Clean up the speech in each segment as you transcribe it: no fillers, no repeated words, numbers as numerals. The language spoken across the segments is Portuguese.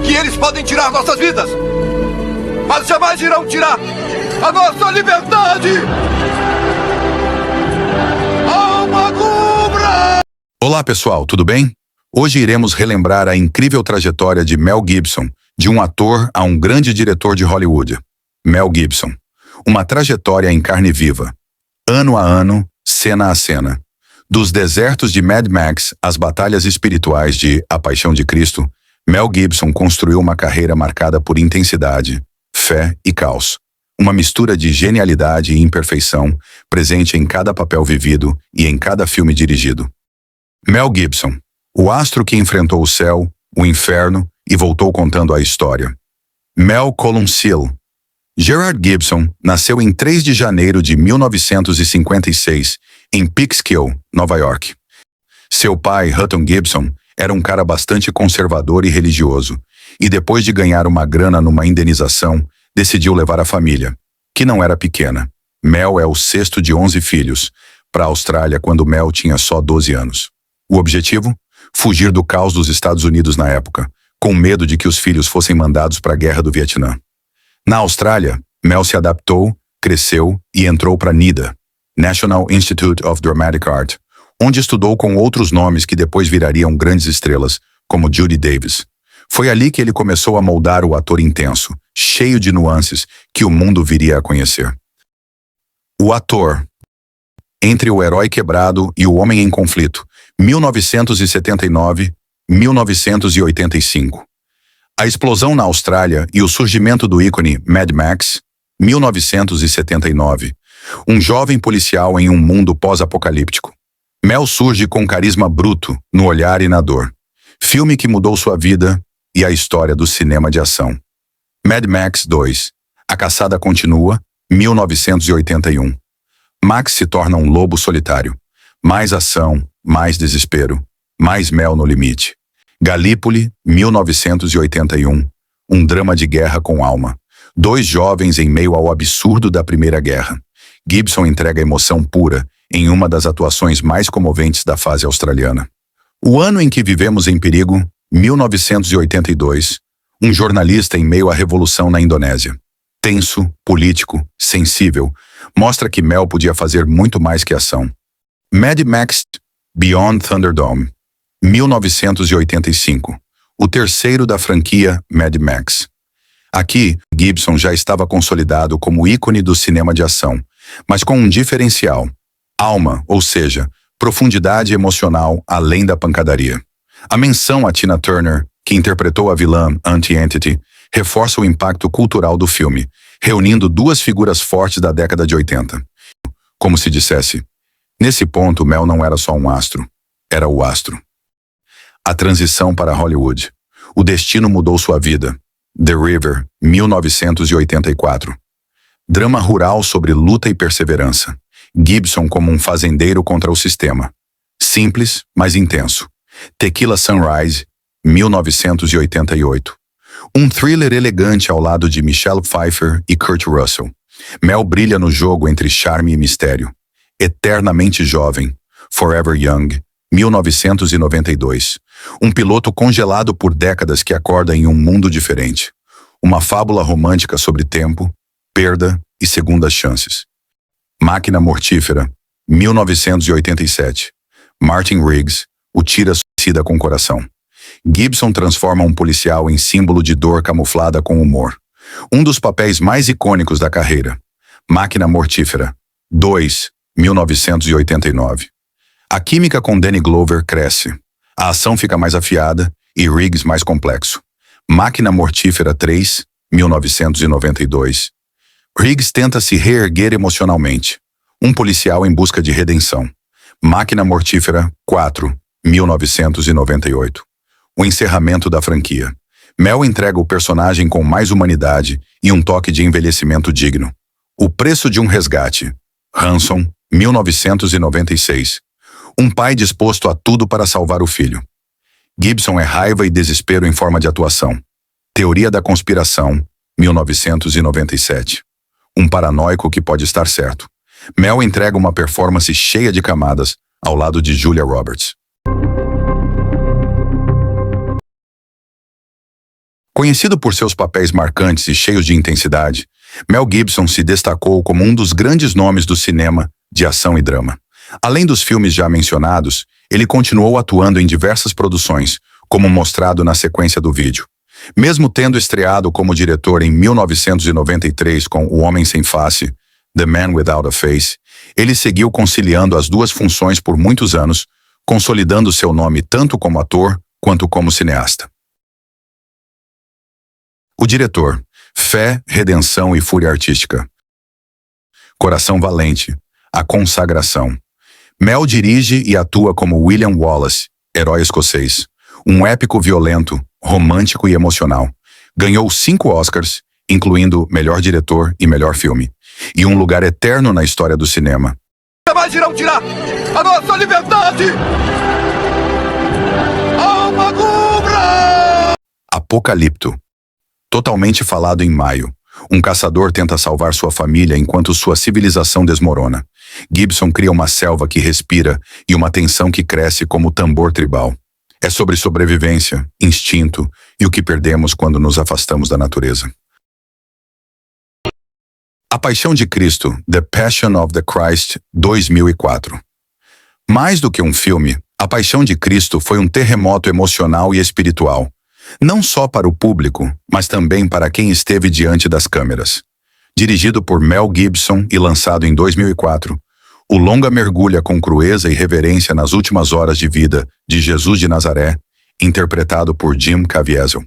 Que eles podem tirar nossas vidas, mas jamais irão tirar a nossa liberdade! Alma Cubra! Olá pessoal, tudo bem? Hoje iremos relembrar a incrível trajetória de Mel Gibson, de um ator a um grande diretor de Hollywood. Mel Gibson. Uma trajetória em carne viva. Ano a ano, cena a cena. Dos desertos de Mad Max às batalhas espirituais de A Paixão de Cristo, Mel Gibson construiu uma carreira marcada por intensidade, fé e caos. Uma mistura de genialidade e imperfeição, presente em cada papel vivido e em cada filme dirigido. Mel Gibson, o astro que enfrentou o céu, o inferno e voltou contando a história. Mel Columcille. Gerard Gibson nasceu em 3 de janeiro de 1956, em Peekskill, Nova York. Seu pai, Hutton Gibson, era um cara bastante conservador e religioso, e depois de ganhar uma grana numa indenização, decidiu levar a família, que não era pequena. Mel é o 6º de 11 filhos, para a Austrália quando Mel tinha só 12 anos. O objetivo? Fugir do caos dos Estados Unidos na época, com medo de que os filhos fossem mandados para a Guerra do Vietnã. Na Austrália, Mel se adaptou, cresceu e entrou para NIDA, National Institute of Dramatic Art, onde estudou com outros nomes que depois virariam grandes estrelas, como Judy Davis. Foi ali que ele começou a moldar o ator intenso, cheio de nuances, que o mundo viria a conhecer. O ator. Entre o herói quebrado e o homem em conflito, 1979-1985. A explosão na Austrália e o surgimento do ícone Mad Max, 1979. Um jovem policial em um mundo pós-apocalíptico. Mel surge com carisma bruto, no olhar e na dor. Filme que mudou sua vida e a história do cinema de ação. Mad Max 2. A caçada continua, 1981. Max se torna um lobo solitário. Mais ação, mais desespero, mais Mel no limite. Galípoli, 1981. Um drama de guerra com alma. 2 jovens em meio ao absurdo da Primeira Guerra. Gibson entrega emoção pura em uma das atuações mais comoventes da fase australiana. O ano em que vivemos em perigo, 1982. Um jornalista em meio à revolução na Indonésia. Tenso, político, sensível. Mostra que Mel podia fazer muito mais que ação. Mad Max Beyond Thunderdome, 1985, o terceiro da franquia Mad Max. Aqui, Gibson já estava consolidado como ícone do cinema de ação, mas com um diferencial. Alma, ou seja, profundidade emocional além da pancadaria. A menção a Tina Turner, que interpretou a vilã Anti-Entity, reforça o impacto cultural do filme, reunindo 2 figuras fortes da década de 80. Como se dissesse, nesse ponto Mel não era só um astro, era o astro. A transição para Hollywood. O destino mudou sua vida. The River, 1984. Drama rural sobre luta e perseverança. Gibson como um fazendeiro contra o sistema. Simples, mas intenso. Tequila Sunrise, 1988. Um thriller elegante ao lado de Michelle Pfeiffer e Kurt Russell. Mel brilha no jogo entre charme e mistério. Eternamente Jovem, Forever Young, 1992. Um piloto congelado por décadas que acorda em um mundo diferente. Uma fábula romântica sobre tempo, perda e segundas chances. Máquina Mortífera, 1987. Martin Riggs, o tira-suicida com coração. Gibson transforma um policial em símbolo de dor camuflada com humor. Um dos papéis mais icônicos da carreira. Máquina Mortífera, 2, 1989. A química com Danny Glover cresce. A ação fica mais afiada e Riggs mais complexo. Máquina Mortífera 3, 1992. Riggs tenta se reerguer emocionalmente. Um policial em busca de redenção. Máquina Mortífera 4, 1998. O encerramento da franquia. Mel entrega o personagem com mais humanidade e um toque de envelhecimento digno. O Preço de um Resgate. Hanson, 1996. Um pai disposto a tudo para salvar o filho. Gibson é raiva e desespero em forma de atuação. Teoria da Conspiração, 1997. Um paranoico que pode estar certo. Mel entrega uma performance cheia de camadas, ao lado de Julia Roberts. Conhecido por seus papéis marcantes e cheios de intensidade, Mel Gibson se destacou como um dos grandes nomes do cinema de ação e drama. Além dos filmes já mencionados, ele continuou atuando em diversas produções, como mostrado na sequência do vídeo. Mesmo tendo estreado como diretor em 1993 com O Homem Sem Face, The Man Without a Face, ele seguiu conciliando as duas funções por muitos anos, consolidando seu nome tanto como ator quanto como cineasta. O diretor: Fé, Redenção e Fúria Artística. Coração Valente, A Consagração. Mel dirige e atua como William Wallace, herói escocês. Um épico violento, romântico e emocional. Ganhou 5 Oscars, incluindo Melhor Diretor e Melhor Filme. E um lugar eterno na história do cinema. Jamais irão tirar a nossa liberdade! Alma Cubra! Apocalipto. Totalmente falado em maio. Um caçador tenta salvar sua família enquanto sua civilização desmorona. Gibson cria uma selva que respira e uma tensão que cresce como tambor tribal. É sobre sobrevivência, instinto e o que perdemos quando nos afastamos da natureza. A Paixão de Cristo, The Passion of the Christ, 2004. Mais do que um filme, A Paixão de Cristo foi um terremoto emocional e espiritual. Não só para o público, mas também para quem esteve diante das câmeras. Dirigido por Mel Gibson e lançado em 2004, o longa mergulha com crueza e reverência nas últimas horas de vida de Jesus de Nazaré, interpretado por Jim Caviezel.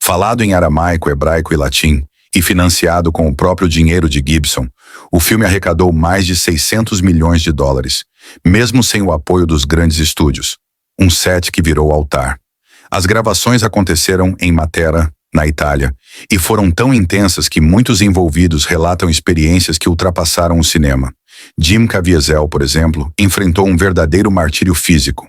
Falado em aramaico, hebraico e latim, e financiado com o próprio dinheiro de Gibson, o filme arrecadou mais de 600 milhões de dólares, mesmo sem o apoio dos grandes estúdios. Um set que virou altar. As gravações aconteceram em Matera, na Itália, e foram tão intensas que muitos envolvidos relatam experiências que ultrapassaram o cinema. Jim Caviezel, por exemplo, enfrentou um verdadeiro martírio físico.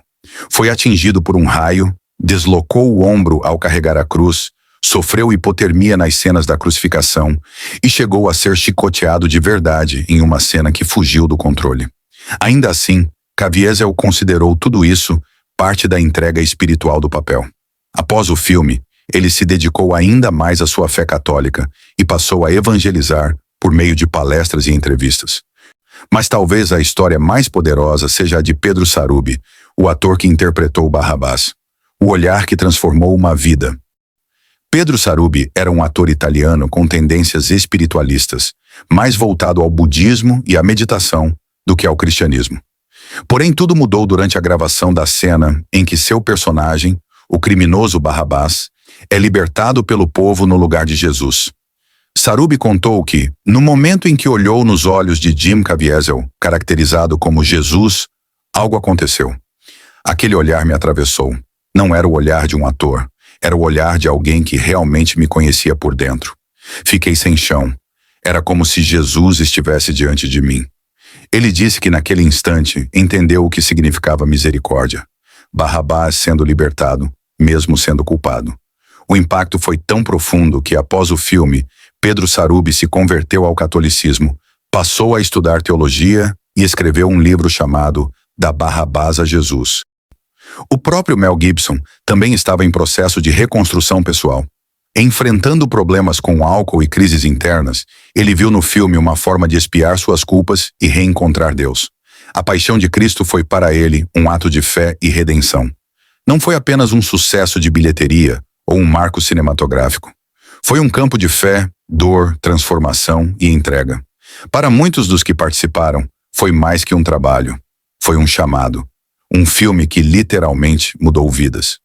Foi atingido por um raio, deslocou o ombro ao carregar a cruz, sofreu hipotermia nas cenas da crucificação e chegou a ser chicoteado de verdade em uma cena que fugiu do controle. Ainda assim, Caviezel considerou tudo isso parte da entrega espiritual do papel. Após o filme, ele se dedicou ainda mais à sua fé católica e passou a evangelizar por meio de palestras e entrevistas. Mas talvez a história mais poderosa seja a de Pedro Sarubi, o ator que interpretou Barrabás. O olhar que transformou uma vida. Pedro Sarubi era um ator italiano com tendências espiritualistas, mais voltado ao budismo e à meditação do que ao cristianismo. Porém, tudo mudou durante a gravação da cena em que seu personagem, o criminoso Barrabás, é libertado pelo povo no lugar de Jesus. Sarubi contou que, no momento em que olhou nos olhos de Jim Caviezel, caracterizado como Jesus, algo aconteceu. Aquele olhar me atravessou. Não era o olhar de um ator, era o olhar de alguém que realmente me conhecia por dentro. Fiquei sem chão. Era como se Jesus estivesse diante de mim. Ele disse que naquele instante entendeu o que significava misericórdia. Barrabás sendo libertado, mesmo sendo culpado. O impacto foi tão profundo que, após o filme, Pedro Sarubi se converteu ao catolicismo, passou a estudar teologia e escreveu um livro chamado Da Barrabás a Jesus. O próprio Mel Gibson também estava em processo de reconstrução pessoal. Enfrentando problemas com álcool e crises internas, ele viu no filme uma forma de expiar suas culpas e reencontrar Deus. A Paixão de Cristo foi para ele um ato de fé e redenção. Não foi apenas um sucesso de bilheteria ou um marco cinematográfico. Foi um campo de fé, dor, transformação e entrega. Para muitos dos que participaram, foi mais que um trabalho. Foi um chamado. Um filme que literalmente mudou vidas.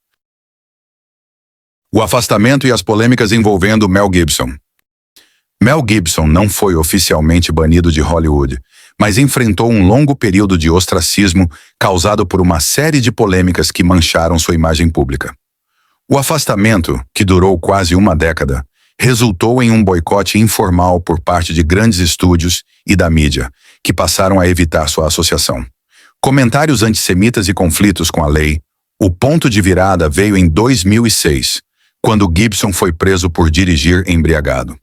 O afastamento e as polêmicas envolvendo Mel Gibson. Mel Gibson não foi oficialmente banido de Hollywood, mas enfrentou um longo período de ostracismo causado por uma série de polêmicas que mancharam sua imagem pública. O afastamento, que durou quase uma década, resultou em um boicote informal por parte de grandes estúdios e da mídia, que passaram a evitar sua associação. Comentários antissemitas e conflitos com a lei. O ponto de virada veio em 2006, quando Gibson foi preso por dirigir embriagado.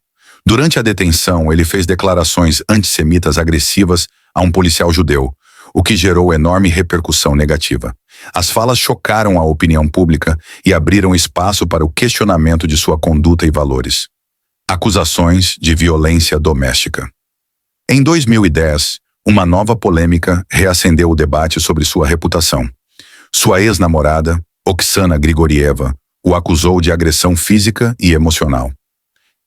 Durante a detenção, ele fez declarações antissemitas agressivas a um policial judeu, o que gerou enorme repercussão negativa. As falas chocaram a opinião pública e abriram espaço para o questionamento de sua conduta e valores. Acusações de violência doméstica. Em 2010, uma nova polêmica reacendeu o debate sobre sua reputação. Sua ex-namorada, Oksana Grigorieva, o acusou de agressão física e emocional.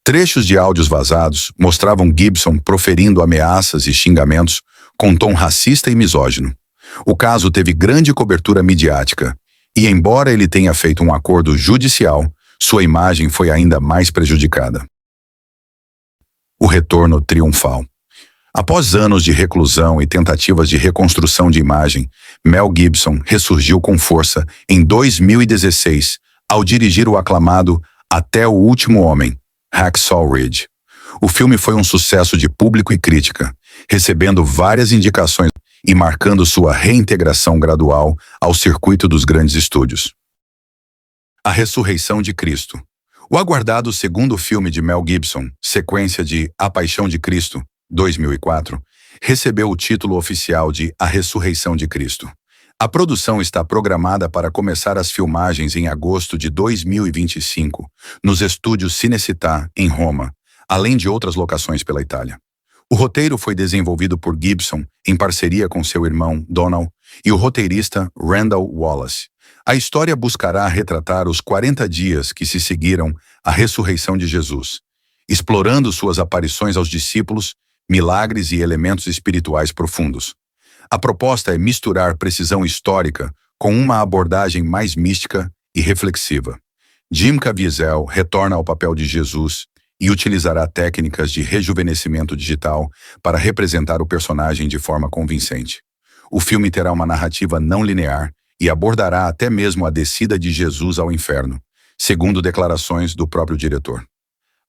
Trechos de áudios vazados mostravam Gibson proferindo ameaças e xingamentos com tom racista e misógino. O caso teve grande cobertura midiática e, embora ele tenha feito um acordo judicial, sua imagem foi ainda mais prejudicada. O retorno triunfal. Após anos de reclusão e tentativas de reconstrução de imagem, Mel Gibson ressurgiu com força em 2016 ao dirigir o aclamado Até o Último Homem, Hacksaw Ridge. O filme foi um sucesso de público e crítica, recebendo várias indicações e marcando sua reintegração gradual ao circuito dos grandes estúdios. A Ressurreição de Cristo. O aguardado segundo filme de Mel Gibson, sequência de A Paixão de Cristo, 2004, recebeu o título oficial de A Ressurreição de Cristo. A produção está programada para começar as filmagens em agosto de 2025, nos estúdios Cinecittà, em Roma, além de outras locações pela Itália. O roteiro foi desenvolvido por Gibson em parceria com seu irmão, Donald, e o roteirista Randall Wallace. A história buscará retratar os 40 dias que se seguiram à ressurreição de Jesus, explorando suas aparições aos discípulos, milagres e elementos espirituais profundos. A proposta é misturar precisão histórica com uma abordagem mais mística e reflexiva. Jim Caviezel retorna ao papel de Jesus e utilizará técnicas de rejuvenescimento digital para representar o personagem de forma convincente. O filme terá uma narrativa não linear e abordará até mesmo a descida de Jesus ao inferno, segundo declarações do próprio diretor.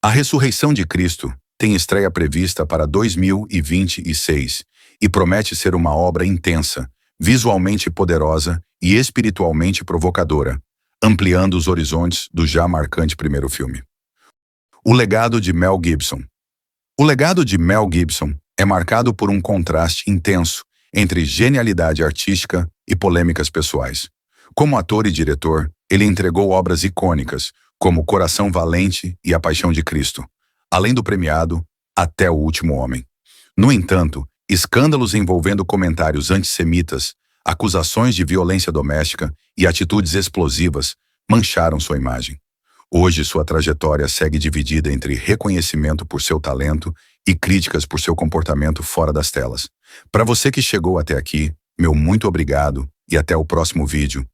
A Ressurreição de Cristo tem estreia prevista para 2026 e promete ser uma obra intensa, visualmente poderosa e espiritualmente provocadora, ampliando os horizontes do já marcante primeiro filme. O legado de Mel Gibson. O legado de Mel Gibson é marcado por um contraste intenso entre genialidade artística e polêmicas pessoais. Como ator e diretor, ele entregou obras icônicas, como Coração Valente e A Paixão de Cristo, além do premiado Até o Último Homem. No entanto, escândalos envolvendo comentários antissemitas, acusações de violência doméstica e atitudes explosivas mancharam sua imagem. Hoje, sua trajetória segue dividida entre reconhecimento por seu talento e críticas por seu comportamento fora das telas. Para você que chegou até aqui, meu muito obrigado e até o próximo vídeo.